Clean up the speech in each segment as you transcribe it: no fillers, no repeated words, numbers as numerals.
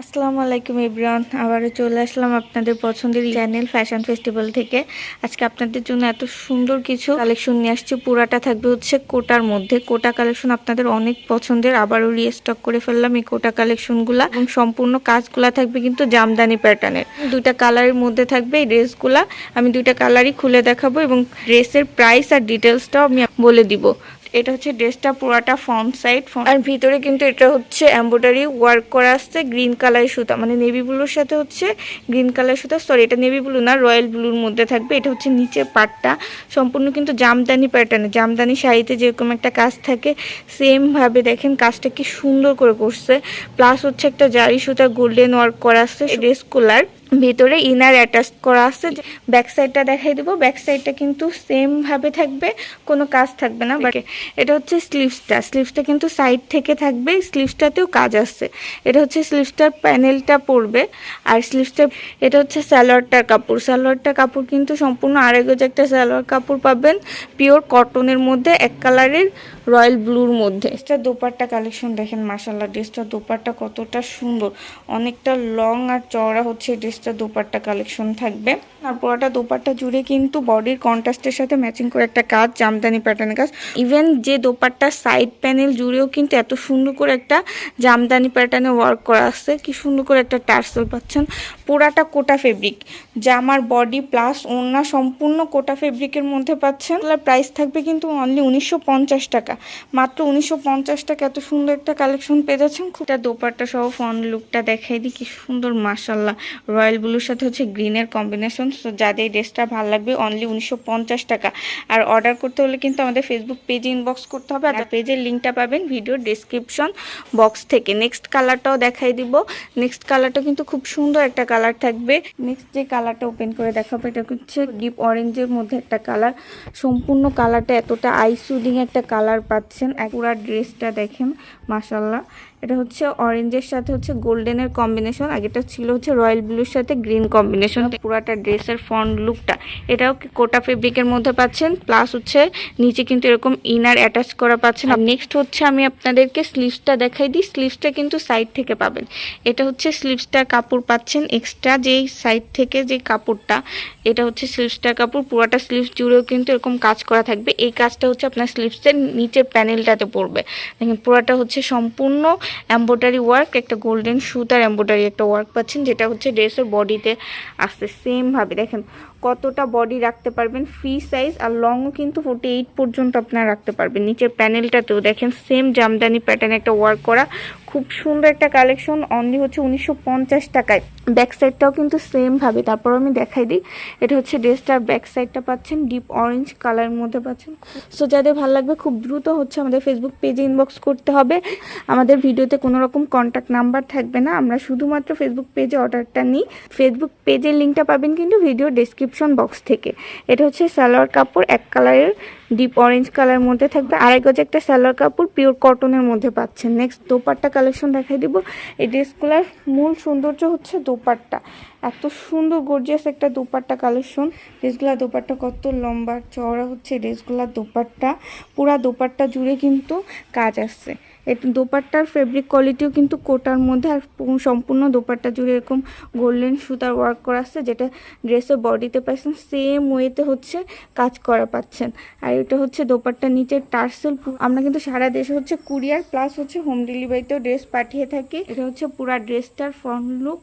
আসসালামু আলাইকুম এভরিওয়ান, আবারও চলে আসলাম আপনাদের পছন্দের চ্যানেল ফ্যাশন ফেস্টিভ্যাল থেকে। আজকে আপনাদের জন্য এত সুন্দর কিছু কালেকশন নিয়ে আসছি। পুরাটা থাকবে হচ্ছে কোটার মধ্যে। কোটা কালেকশন আপনাদের অনেক পছন্দের, আবারও রিস্টক করে ফেললাম এই কোটা কালেকশনগুলা। এবং সম্পূর্ণ কাজগুলা থাকবে কিন্তু জামদানি প্যাটার্নের। দুইটা কালারের মধ্যে থাকবে এই ড্রেসগুলা। আমি দুইটা কালারই খুলে দেখাবো এবং ড্রেসের প্রাইস আর ডিটেলসটাও আমি বলে দিব। এটা হচ্ছে ড্রেসটা পুরাটা ফ্রন্ট সাইড, আর ভিতরে কিন্তু এটা হচ্ছে এমব্রয়ডারি ওয়ার্ক করা আসছে গ্রিন কালার সুতা, মানে নেভি ব্লুর সাথে হচ্ছে গ্রিন কালার সুতা। সরি, এটা নেভি ব্লু না, রয়্যাল ব্লুর মধ্যে থাকবে। এটা হচ্ছে নিচের পাটটা সম্পূর্ণ কিন্তু জামদানি প্যাটার্নে, জামদানি শাড়িতে যেরকম একটা কাজ থাকে সেম ভাবে দেখেন কাজটা কি সুন্দর করে করছে। প্লাস হচ্ছে একটা জারি সুতা গোল্ডেন ওয়ার্ক করা আসছে। ড্রেস কুলার ভিতরে ইনার অ্যাটাচ করা আছে। ব্যাক সাইডটা দেখাই দিব। ব্যাক সাইডটা কিন্তু সেম ভাবে থাকবে, কোনো কাজ থাকবে না। বাট এটা হচ্ছে স্লিভসটা কিন্তু সাইড থেকে থাকবে, স্লিভসটাতেও কাজ আছে। এটা হচ্ছে স্লিভসটার প্যানেলটা পড়বে। আর স্লিভসটা এটা হচ্ছে সালোয়ারটার কাপড় কিন্তু সম্পূর্ণ আড়াই গজ একটা সালোয়ার কাপড় পাবেন, পিওর কটনের মধ্যে, এক কালারের রয়্যাল ব্লুর মধ্যে। এটা দোপাট্টা কালেকশন দেখেন, মাশাআল্লাহ ড্রেসটা দোপাট্টা কতটা সুন্দর, অনেকটা লং আর চওড়া হচ্ছে ড্রেসটা দোপাট্টা কালেকশন থাকবে। আর পুরোটা দোপাট্টা জুড়ে কিন্তু বডির কন্ট্রাস্টের সাথে ম্যাচিং করে একটা কাজ, জামদানি প্যাটার্নের কাজ। ইভেন যে দোপাট্টার সাইড প্যানেল জুড়েও কিন্তু এত সুন্দর করে একটা জামদানি প্যাটার্নে ওয়ার্ক করা আছে। কি সুন্দর করে একটা টার্সেল পাচ্ছেন। পুরাটা কোটা ফেব্রিক, জামার বডি প্লাস ওড়না সম্পূর্ণ কোটা ফেব্রিকের মধ্যে পাচ্ছেন। প্রাইস থাকবে কিন্তু অনলি 1950 টাকা, মাত্র 1950 টাকা। এত সুন্দর একটা কালেকশন পেয়ে যাচ্ছেন। খুবটা দোপাট্টা সহ ফ্রন্ট লুকটা দেখাই দিই, কি সুন্দর মাশাআল্লাহ। রয়্যাল ব্লুর সাথে হচ্ছে গ্রিনের কম্বিনেশন। সো যাদের ড্রেসটা ভালো লাগবে অনলি 1950 টাকা। আর অর্ডার করতে হলে কিন্তু আমাদের ফেসবুক পেজে ইনবক্স করতে হবে। আর পেজের লিঙ্কটা পাবেন ভিডিও ডেসক্রিপশন বক্স থেকে। নেক্সট কালারটাও দেখাই দিব। নেক্সট কালারটা কিন্তু খুব সুন্দর একটা কালার থাকবে। নেক্সট যে কালারটা ওপেন করে দেখাবো এটা হচ্ছে ডিপ অরেঞ্জের মধ্যে একটা কালার। সম্পূর্ণ কালারটা এতটা আইসুদিং একটা কালার পাচ্ছেন। পুরা ড্রেসটা দেখেন মাশাআল্লাহ। এটা হচ্ছে অরেঞ্জের সাথে হচ্ছে গোল্ডেনের কম্বিনেশন। আগেটা ছিল হচ্ছে রয়্যাল ব্লুর সাথে গ্রিন কম্বিনেশন। পুরাটা ড্রেসের ফ্রন্ট লুকটা এটাও কোটা ফেব্রিকের মধ্যে পাচ্ছেন। প্লাস হচ্ছে নিচে কিন্তু এরকম ইনার অ্যাটাচ করা পাচ্ছেন। আর নেক্সট হচ্ছে আমি আপনাদেরকে স্লিভসটা দেখাই দিই। স্লিভসটা কিন্তু সাইড থেকে পাবেন। এটা হচ্ছে স্লিভসটার কাপড় পাচ্ছেন এক্সট্রা, যেই সাইড থেকে যে কাপড়টা, এটা হচ্ছে স্লিভসটার কাপড়। পুরোটা স্লিভস জুড়েও কিন্তু এরকম কাজ করা থাকবে। এই কাজটা হচ্ছে আপনার স্লিভসের নিচের প্যানেলটাতে পড়বে। দেখেন পুরোটা হচ্ছে সম্পূর্ণ এমব্রয়ডারি ওয়ার্ক, একটা গোল্ডেন সুতার এমব্রয়ডারি একটা ওয়ার্ক পাচ্ছেন, যেটা হচ্ছে ড্রেসের বডিতে আসছে সেম ভাবে। দেখেন কতটা বডি রাখতে পারবেন, ফ্রি সাইজ। আর লংও কিন্তু 48 পর্যন্ত আপনারা রাখতে পারবেন। নিচের প্যানেলটাতেও দেখেন সেম জামদানি প্যাটার্নে একটা ওয়ার্ক করা, খুব সুন্দর একটা কালেকশন। অনলি হচ্ছে 1950 টাকায়। ব্যাক সাইডটাও কিন্তু সেম ভাবে। তারপর আমি দেখাই দিই। এটা হচ্ছে ড্রেসটার ব্যাক সাইডটা পাচ্ছেন ডিপ অরেঞ্জ কালারের মধ্যে পাচ্ছেন। সো যাদের ভালো লাগবে খুব দ্রুত হচ্ছে আমাদের ফেসবুক পেজে ইনবক্স করতে হবে। আমাদের ভিডিওতে কোনো রকম কন্ট্যাক্ট নাম্বার থাকবে না, আমরা শুধুমাত্র ফেসবুক পেজে অর্ডারটা নিই। ফেসবুক পেজের লিঙ্কটা পাবেন কিন্তু ভিডিও ডেসক্রিপশন বক্স থেকে। এটা হচ্ছে সালোয়ার কাপড়, এক কালারের ডিপ অরেঞ্জ কালারের মধ্যে থাকবে। আড়াই গজ একটা সালোয়ার কাপড়, পিওর কটনের মধ্যে পাচ্ছেন। নেক্সট দোপাট্টা কালেকশন দেখাই দিব। এই ড্রেসগুলার মূল সৌন্দর্য হচ্ছে দোপাট্টা। এত সুন্দর গর্জিয়াস একটা দোপাট্টা কালেকশন। ড্রেসগুলার দোপাট্টা কত লম্বা চওড়া হচ্ছে ড্রেসগুলার দোপাট্টা। পুরা দোপাট্টা জুড়ে কিন্তু কাজ আসছে। এই দোপাট্টার ফেব্রিক কোয়ালিটিও কিন্তু কোটার মধ্যে। আর সম্পূর্ণ দোপাট্টা জুড়ে এরকম গোল্ডেন সুতার ওয়ার্ক করা আসছে, যেটা ড্রেসের বডিতে পাচ্ছেন সেম ওয়েতে হচ্ছে কাজ করা পাচ্ছেন। আর এটা হচ্ছে দোপাট্টার নিচের টার্সেল। আমরা কিন্তু সারা দেশে হচ্ছে কুরিয়ার প্লাস হচ্ছে হোম ডেলিভারিতেও ড্রেস পাঠিয়ে থাকি। এটা হচ্ছে পুরা ড্রেসটার ফ্রন্ট লুক,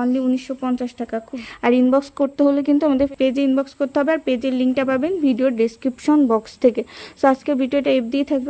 অনলি 1950 টাকা। খুব আর ইনবক্স করতে হলে কিন্তু আমাদের পেজে ইনবক্স করতে হবে। আর পেজের লিঙ্কটা পাবেন ভিডিও ডেসক্রিপশন বক্স থেকে। সো আজকে ভিডিওটা দিয়ে থাকবে।